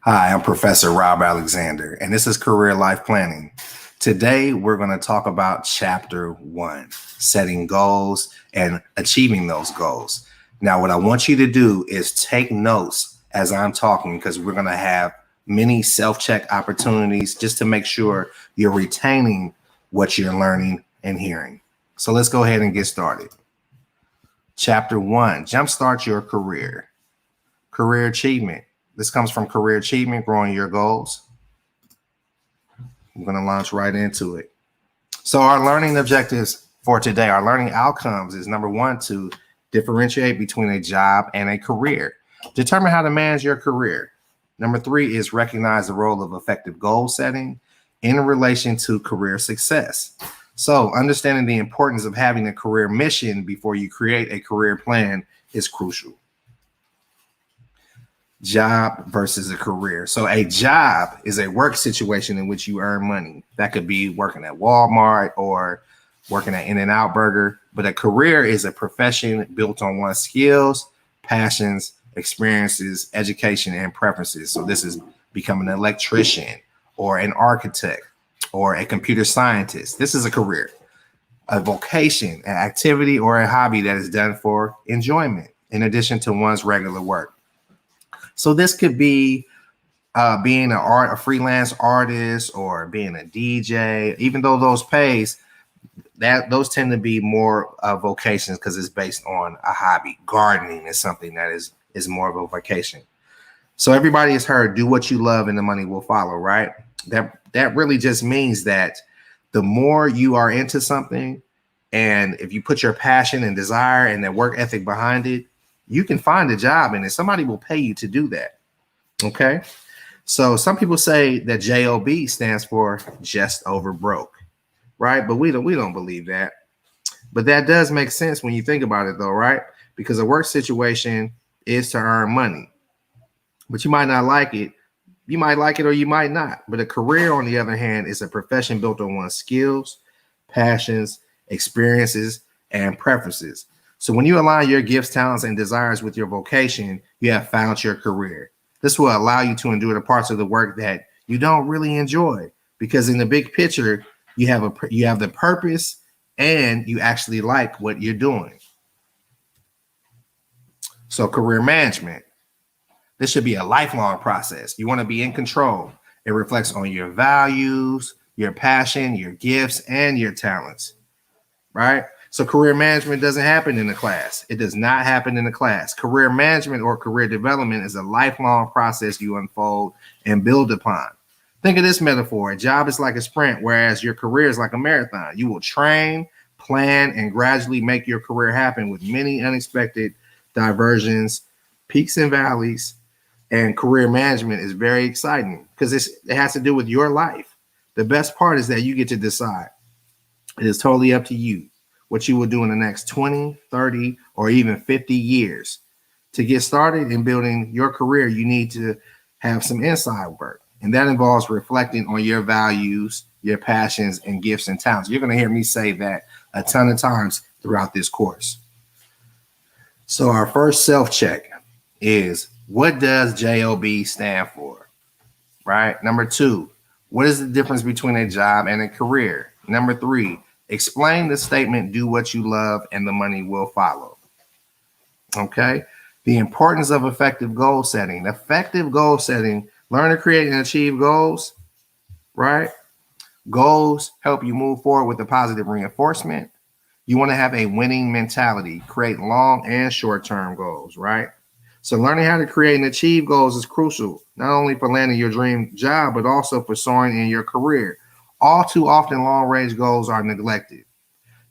Hi, I'm Professor Rob Alexander, and this is Career Life Planning. Today, we're going to talk about Chapter 1, setting goals and achieving those goals. Now, what I want you to do is take notes as I'm talking, because we're going to have many self-check opportunities just to make sure you're retaining what you're learning and hearing. So let's go ahead and get started. Chapter 1, jumpstart your career. Career achievement. This comes from Career Achievement, Growing Your Goals. I'm going to launch right into it. So our learning objectives for today, our learning outcomes is number 1, to differentiate between a job and a career. Determine how to manage your career. Number 3 is recognize the role of effective goal setting in relation to career success. So understanding the importance of having a career mission before you create a career plan is crucial. Job versus a career. So a job is a work situation in which you earn money. That could be working at Walmart or working at In-N-Out Burger. But a career is a profession built on one's skills, passions, experiences, education, and preferences. So this is becoming an electrician or an architect or a computer scientist. This is a career, a vocation, an activity, or a hobby that is done for enjoyment in addition to one's regular work. So this could be being a freelance artist or being a DJ, even though those pays, those tend to be more vocations because it's based on a hobby. Gardening is something that is more of a vocation. So everybody has heard, do what you love and the money will follow, right? That really just means that the more you are into something, and if you put your passion and desire and that work ethic behind it, you can find a job and somebody will pay you to do that. Okay. So some people say that JOB stands for just over broke, right? But we don't believe that. But that does make sense when you think about it though, right? Because a work situation is to earn money, but you might not like it. You might like it or you might not. But a career, on the other hand, is a profession built on one's skills, passions, experiences, and preferences. So when you align your gifts, talents, and desires with your vocation, you have found your career. This will allow you to endure the parts of the work that you don't really enjoy, because in the big picture, you have the purpose and you actually like what you're doing. So career management. This should be a lifelong process. You want to be in control. It reflects on your values, your passion, your gifts, and your talents, right? So career management doesn't happen in a class. It does not happen in a class. Career management or career development is a lifelong process you unfold and build upon. Think of this metaphor. A job is like a sprint, whereas your career is like a marathon. You will train, plan, and gradually make your career happen with many unexpected diversions, peaks and valleys. And career management is very exciting because it has to do with your life. The best part is that you get to decide. It is totally up to you what you will do in the next 20, 30, or even 50 years. To get started in building your career, you need to have some inside work. And that involves reflecting on your values, your passions, and gifts and talents. You're going to hear me say that a ton of times throughout this course. So our first self-check is, what does JOB stand for? Right? Number 2, what is the difference between a job and a career? Number 3, explain the statement, do what you love and the money will follow. Okay. The importance of effective goal setting. Effective goal setting, learn to create and achieve goals, right? Goals help you move forward with a positive reinforcement. You want to have a winning mentality, create long and short-term goals, right? So learning how to create and achieve goals is crucial, not only for landing your dream job, but also for soaring in your career. All too often, long-range goals are neglected.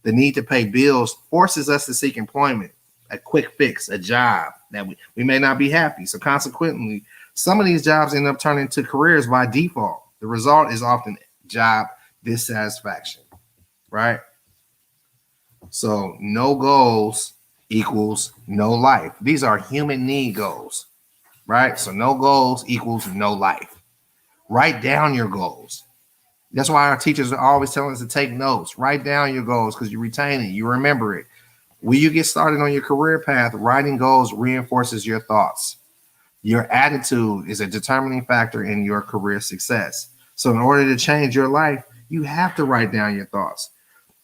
The need to pay bills forces us to seek employment, a quick fix, a job that we may not be happy. So consequently, some of these jobs end up turning to careers by default. The result is often job dissatisfaction, right? So no goals equals no life. These are human need goals, right? So no goals equals no life. Write down your goals. That's why our teachers are always telling us to take notes. Write down your goals because you retain it. You remember it. When you get started on your career path, writing goals reinforces your thoughts. Your attitude is a determining factor in your career success. So in order to change your life, you have to write down your thoughts.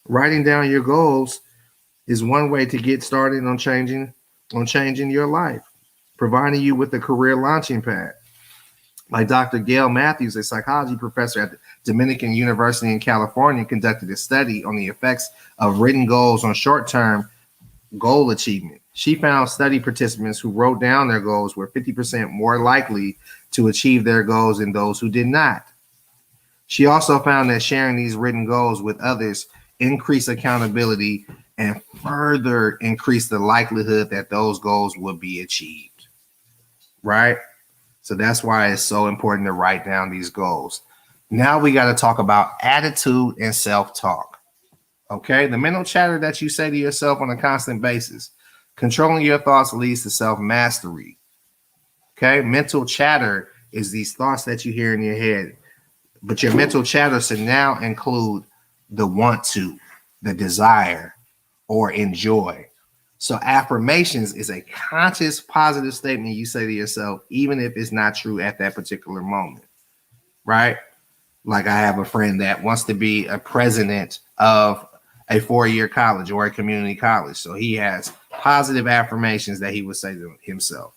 Writing down your goals is one way to get started on changing your life, providing you with a career launching pad. Like Dr. Gail Matthews, a psychology professor at the Dominican University in California, conducted a study on the effects of written goals on short-term goal achievement. She found study participants who wrote down their goals were 50% more likely to achieve their goals than those who did not. She also found that sharing these written goals with others increased accountability and further increased the likelihood that those goals would be achieved. Right? So that's why it's so important to write down these goals. Now we got to talk about attitude and self-talk. Okay? The mental chatter that you say to yourself on a constant basis. Controlling your thoughts leads to self-mastery. Okay? Mental chatter is these thoughts that you hear in your head. But your mental chatter should now include the want to, the desire, or enjoy. So affirmations is a conscious positive statement you say to yourself, even if it's not true at that particular moment, right? Like I have a friend that wants to be a president of a 4-year college or a community college. So he has positive affirmations that he would say to himself.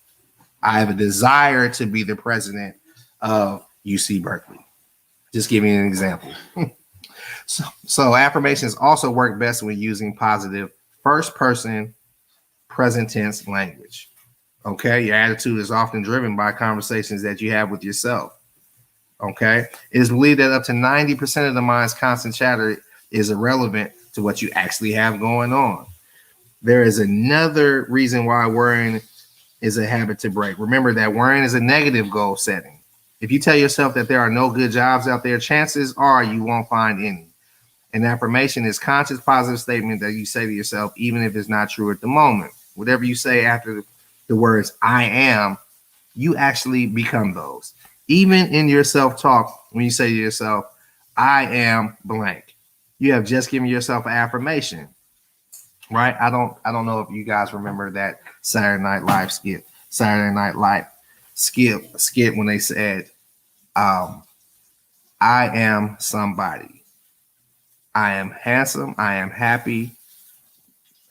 I have a desire to be the president of UC Berkeley. Just giving you an example. So affirmations also work best when using positive first person present tense language. Okay, your attitude is often driven by conversations that you have with yourself. Okay, it is believed that up to 90% of the mind's constant chatter is irrelevant to what you actually have going on. There is another reason why worrying is a habit to break. Remember that worrying is a negative goal setting. If you tell yourself that there are no good jobs out there, chances are you won't find any. An affirmation is conscious positive statement that you say to yourself, even if it's not true at the moment. Whatever you say after the words I am, you actually become those. Even in your self-talk, when you say to yourself, I am blank, you have just given yourself an affirmation, right? I don't know if you guys remember that Saturday Night Live skit when they said, I am somebody. I am handsome, I am happy,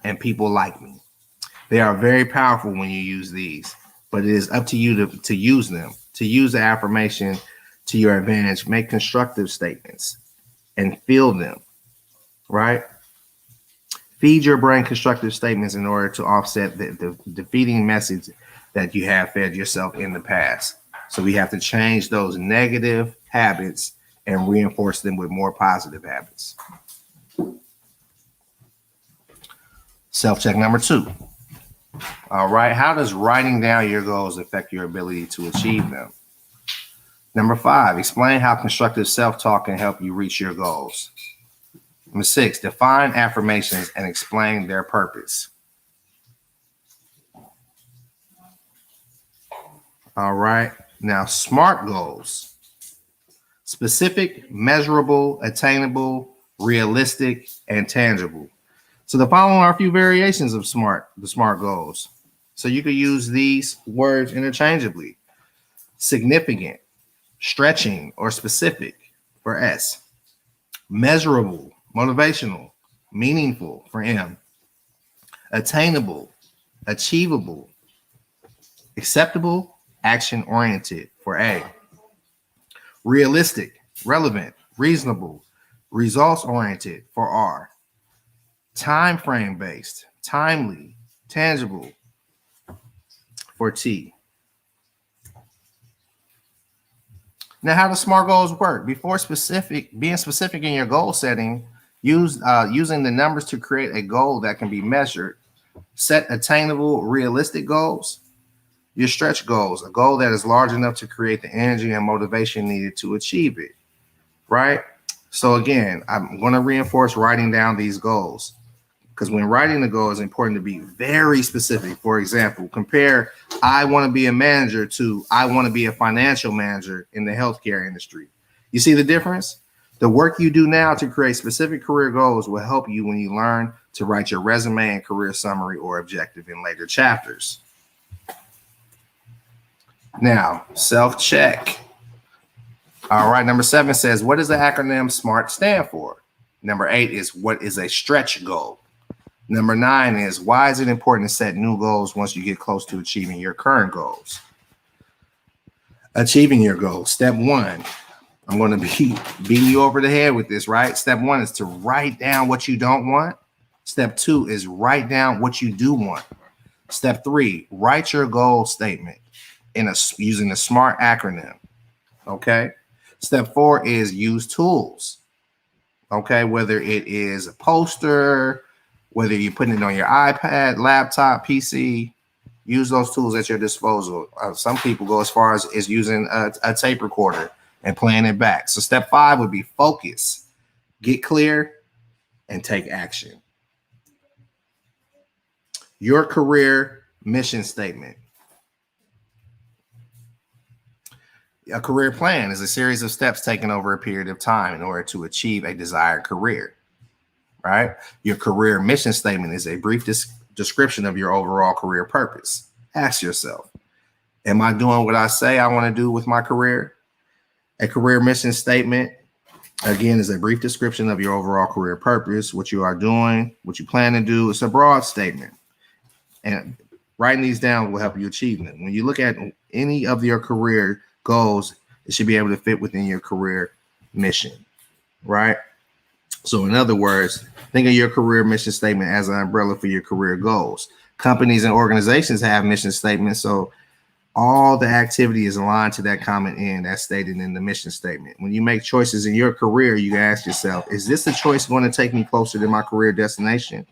and people like me. They are very powerful when you use these, but it is up to you to use them, to use the affirmation to your advantage. Make constructive statements and feel them, right? Feed your brain constructive statements in order to offset the defeating message that you have fed yourself in the past. So we have to change those negative habits and reinforce them with more positive habits. Self-check number 2. All right. How does writing down your goals affect your ability to achieve them? Number 5, explain how constructive self-talk can help you reach your goals. Number 6, define affirmations and explain their purpose. All right. Now, SMART goals. Specific, measurable, attainable, realistic, and tangible. So the following are a few variations of the SMART goals. So you could use these words interchangeably. Significant, stretching, or specific for S. Measurable, motivational, meaningful for M. Attainable, achievable, acceptable, action-oriented for A. Realistic, relevant, reasonable, results-oriented for R. Time frame based, timely, tangible for T. Now, how do SMART goals work? Before being specific in your goal setting, using the numbers to create a goal that can be measured. Set attainable, realistic goals. Your stretch goals, a goal that is large enough to create the energy and motivation needed to achieve it, right? So again, I'm going to reinforce writing down these goals because when writing the goal, it's important to be very specific. For example, compare I want to be a manager to I want to be a financial manager in the healthcare industry. You see the difference? The work you do now to create specific career goals will help you when you learn to write your resume and career summary or objective in later chapters. Now, self-check. All right, number 7 says, what does the acronym SMART stand for? Number 8 is, what is a stretch goal? Number 9 is, why is it important to set new goals once you get close to achieving your current goals? Achieving your goals. Step 1, I'm going to be beating you over the head with this, right? Step 1 is to write down what you don't want. Step 2 is write down what you do want. Step 3, write your goal statement using the SMART acronym. Okay. Step 4 is use tools. Okay, whether it is a poster, whether you're putting it on your iPad, laptop, PC, use those tools at your disposal. Some people go as far as using a tape recorder and playing it back. So step 5 would be focus, get clear, and take action. Your career mission statement. A career plan is a series of steps taken over a period of time in order to achieve a desired career, right? Your career mission statement is a brief description of your overall career purpose. Ask yourself, am I doing what I say I want to do with my career? A career mission statement, again, is a brief description of your overall career purpose, what you are doing, what you plan to do. It's a broad statement. And writing these down will help you achieve them. When you look at any of your career goals, it should be able to fit within your career mission, right? So in other words, think of your career mission statement as an umbrella for your career goals. Companies and organizations have mission statements, so all the activity is aligned to that common end as stated in the mission statement. When you make choices in your career, you can ask yourself, is this a choice going to take me closer to my career destination?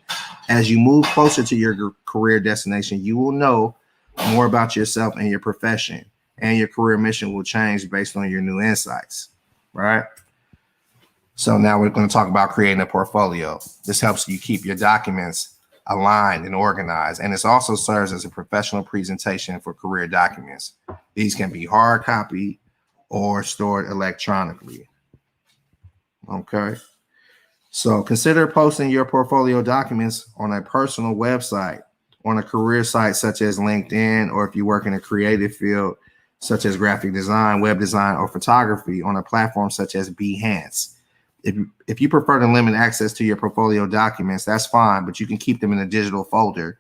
As you move closer to your career destination, you will know more about yourself and your profession, and your career mission will change based on your new insights, right? So now we're going to talk about creating a portfolio. This helps you keep your documents aligned and organized, and this also serves as a professional presentation for career documents. These can be hard copied or stored electronically. Okay. So consider posting your portfolio documents on a personal website, on a career site such as LinkedIn, or if you work in a creative field such as graphic design, web design, or photography, on a platform such as Behance. If you prefer to limit access to your portfolio documents, that's fine, but you can keep them in a digital folder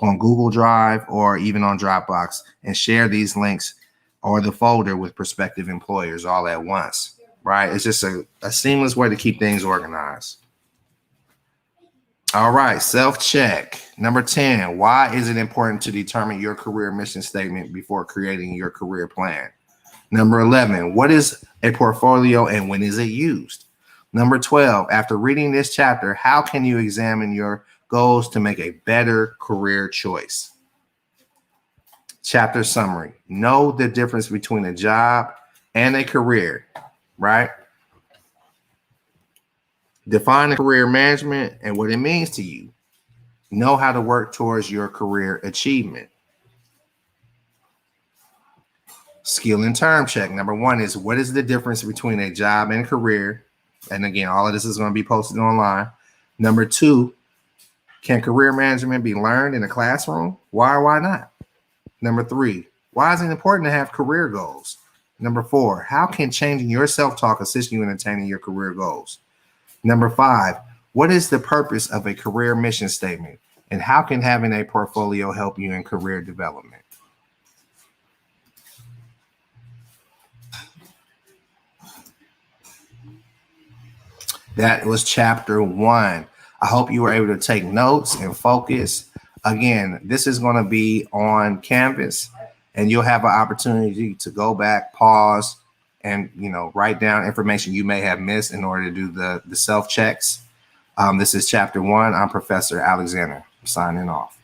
on Google Drive or even on Dropbox and share these links or the folder with prospective employers all at once, right? It's just a seamless way to keep things organized. All right, self-check. Number 10, why is it important to determine your career mission statement before creating your career plan? Number 11, what is a portfolio and when is it used? Number 12, after reading this chapter, how can you examine your goals to make a better career choice? Chapter summary. Know the difference between a job and a career, right? Define career management and what it means to you. Know how to work towards your career achievement. Skill and term check. Number 1 is, what is the difference between a job and career? And again, all of this is going to be posted online. Number 2, can career management be learned in a classroom? Why or why not? Number 3, why is it important to have career goals? Number 4, how can changing your self-talk assist you in attaining your career goals? Number 5, what is the purpose of a career mission statement? And how can having a portfolio help you in career development? That was chapter 1. I hope you were able to take notes and focus. Again, this is going to be on Canvas, and you'll have an opportunity to go back, pause, and write down information you may have missed in order to do the self checks. This is chapter 1. I'm Professor Alexander. I'm signing off.